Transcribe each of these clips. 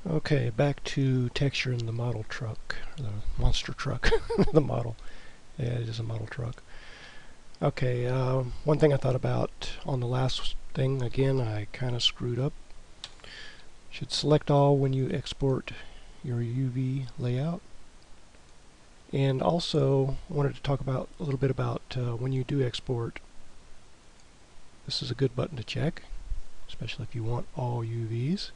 Okay, back to texture in the model truck, the monster truck, the model. Yeah, it is a model truck. Okay, one thing I thought about on the last thing, again, I kind of screwed up. Should select all when you export your UV layout. And also wanted to talk about a little bit about when you do export. This is a good button to check, especially if you want all UVs.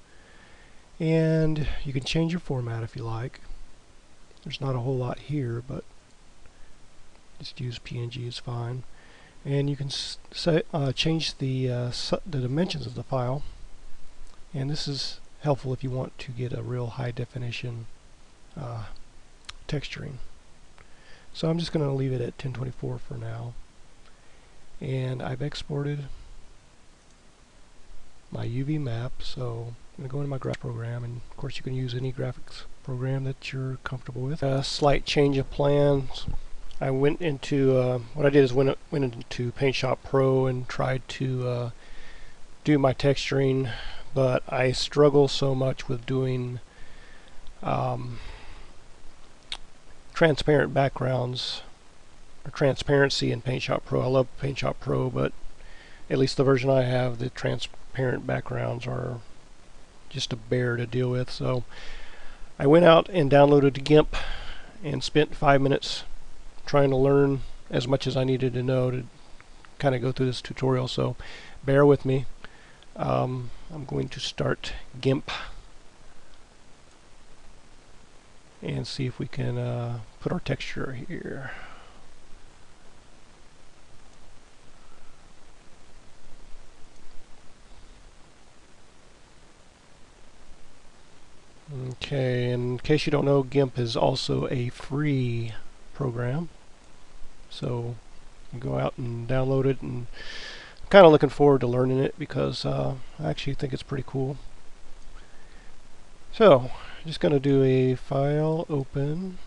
And you can change your format if you like. There's not a whole lot here, but just use PNG is fine. And you can change the dimensions of the file. And this is helpful if you want to get a real high definition texturing. So I'm just going to leave it at 1024 for now. And I've exported my UV map, so I'm going to go into my graph program, and of course you can use any graphics program that you're comfortable with. A slight change of plans. I went into, what I did is went into Paint Shop Pro and tried to do my texturing, but I struggle so much with doing transparent backgrounds, or transparency in Paint Shop Pro. I love Paint Shop Pro, but at least the version I have, the transparent backgrounds are just a bear to deal with. So I went out and downloaded GIMP and spent 5 minutes trying to learn as much as I needed to know to kind of go through this tutorial, so bear with me. I'm going to start GIMP and see if we can put our texture here. Okay, in case you don't know, GIMP is also a free program, so you go out and download it, and I'm kind of looking forward to learning it because I actually think it's pretty cool. So I'm just going to do a file open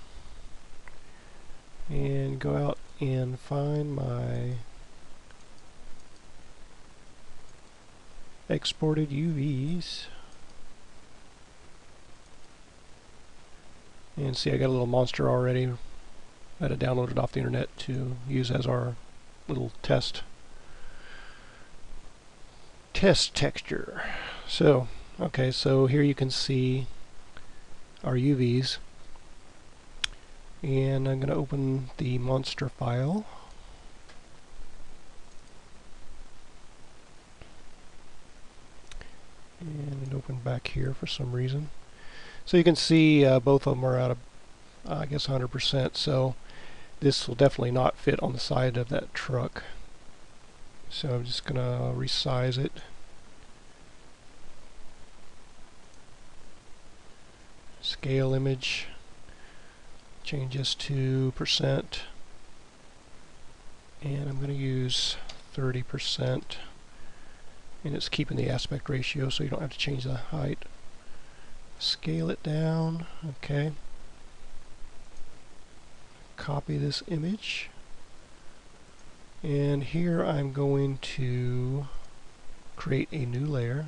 and go out and find my exported UVs. And see, I got a little monster already that I downloaded off the internet to use as our little test texture. So, okay, so here you can see our UVs. And I'm going to open the monster file. And it opened back here for some reason. So you can see both of them are out of, I guess, 100%. So this will definitely not fit on the side of that truck. So I'm just going to resize it. Scale image. Change this to %. And I'm going to use 30%. And it's keeping the aspect ratio, so you don't have to change the height. Scale it down. Okay. Copy this image. And here I'm going to create a new layer.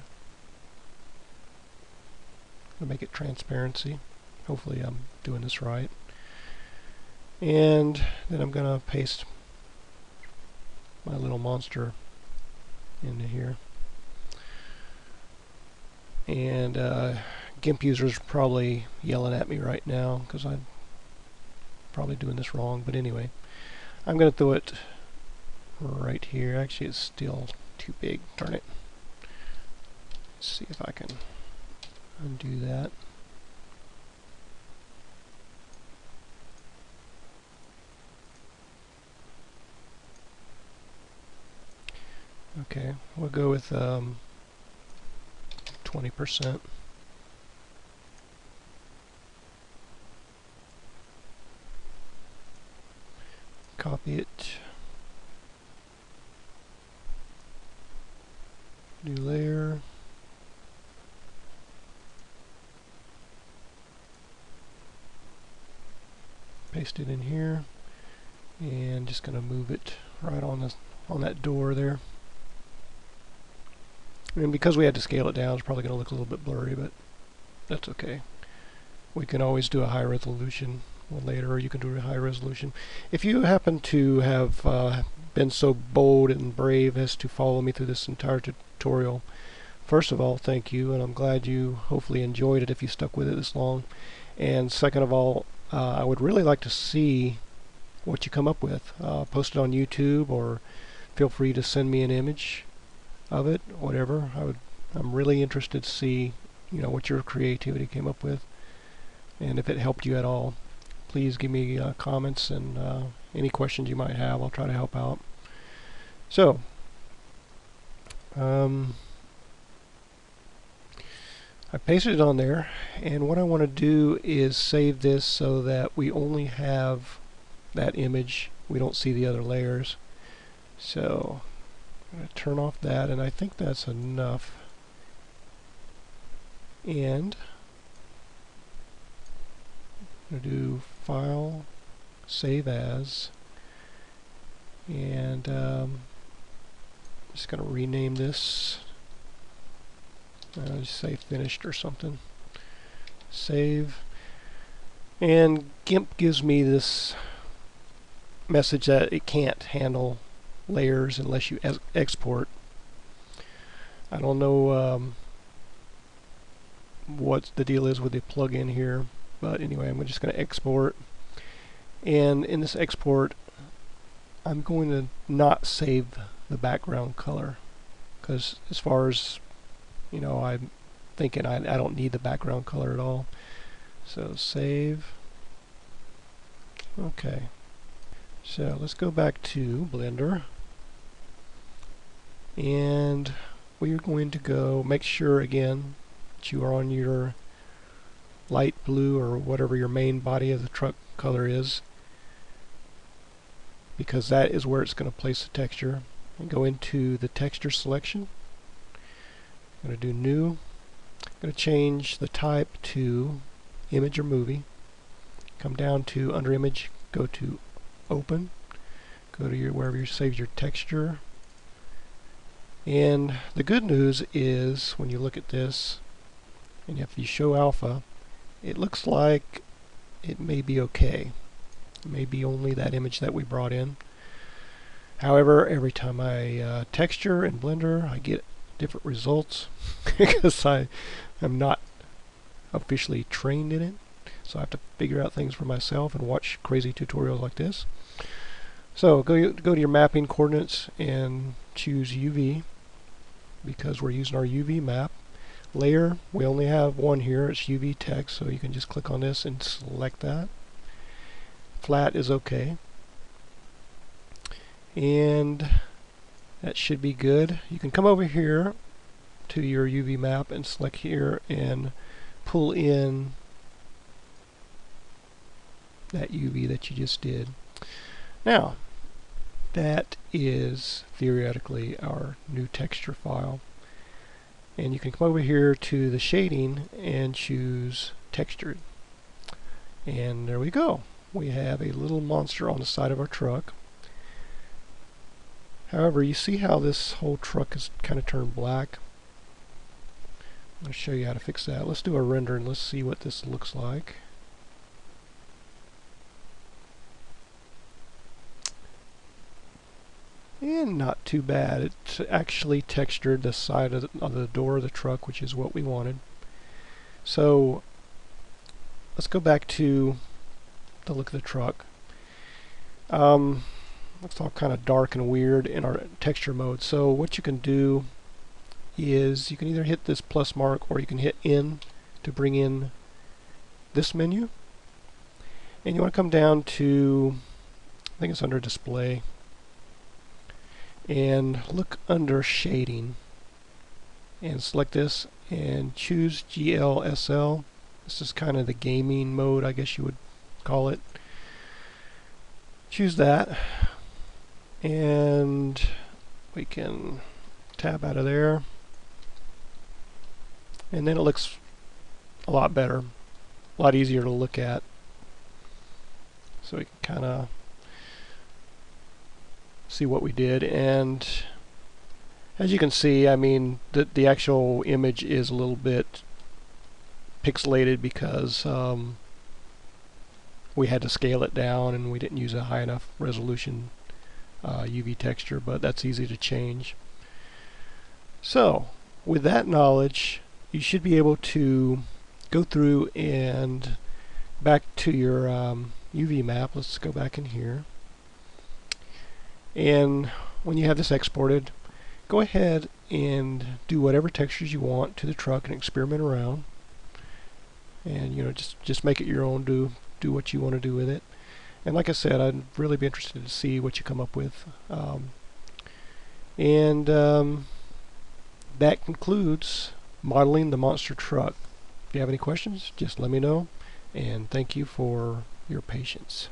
I'll make it transparency. Hopefully I'm doing this right. And then I'm going to paste my little monster into here. And GIMP users are probably yelling at me right now because I'm probably doing this wrong, but anyway, I'm going to throw it right here. Actually, it's still too big. Darn it. Let's see if I can undo that. Okay, we'll go with 20%. Copy it. New layer. Paste it in here, and just going to move it right on that door there. And because we had to scale it down, it's probably going to look a little bit blurry, but that's okay. We can always do a high resolution one later, or you can do a high resolution. If you happen to have been so bold and brave as to follow me through this entire tutorial, first of all, thank you, and I'm glad you hopefully enjoyed it if you stuck with it this long. And second of all, I would really like to see what you come up with. Post it on YouTube, or feel free to send me an image of it, whatever. I'm really interested to see, what your creativity came up with, and if it helped you at all. Please give me comments and any questions you might have. I'll try to help out. So, I pasted it on there, and what I want to do is save this so that we only have that image. We don't see the other layers. So I'm going to turn off that, and I think that's enough. And I'm going to do File, Save As, and I'm just going to rename this. Just say Finished or something. Save. And GIMP gives me this message that it can't handle layers unless you export. I don't know what the deal is with the plugin here, but anyway, I'm just going to export. And in this export, I'm going to not save the background color, because as far as I'm thinking I don't need the background color at all. So save. Okay. So let's go back to Blender, and we are going to go make sure again that you are on your light blue or whatever your main body of the truck color is, because that is where it's going to place the texture. And go into the texture selection. I'm going to do new. I'm going to change the type to image or movie. Come down to under image, go to open, go to wherever you saved your texture. And the good news is when you look at this, and if you show alpha, it looks like it may be okay. It may be only that image that we brought in. However, every time I texture in Blender, I get different results because I am not officially trained in it. So I have to figure out things for myself and watch crazy tutorials like this. So go to your mapping coordinates and choose UV, because we're using our UV map. Layer, we only have one here, it's UV text, so you can just click on this and select that. Flat is okay. And that should be good. You can come over here to your UV map and select here and pull in that UV that you just did. Now, that is theoretically our new texture file. And you can come over here to the shading and choose textured. And there we go. We have a little monster on the side of our truck. However, you see how this whole truck is kind of turned black? I'm going to show you how to fix that. Let's do a render and let's see what this looks like. And not too bad. It's actually textured the side of the door of the truck, which is what we wanted. So let's go back to the look of the truck. Looks all kind of dark and weird in our texture mode. So what you can do is you can either hit this plus mark or you can hit N to bring in this menu. And you want to come down to, I think it's under display, and look under shading and select this and choose GLSL. This is kind of the gaming mode, I guess you would call it. Choose that, and we can tab out of there, and then it looks a lot better, a lot easier to look at. So we can kind of see what we did, and as you can see, I mean, the actual image is a little bit pixelated because we had to scale it down and we didn't use a high enough resolution UV texture, but that's easy to change. So with that knowledge, you should be able to go through and back to your UV map. Let's go back in here, and when you have this exported, go ahead and do whatever textures you want to the truck and experiment around, and just make it your own. Do what you want to do with it. And like I said, I'd really be interested to see what you come up with. That concludes modeling the monster truck. If you have any questions, just let me know, and thank you for your patience.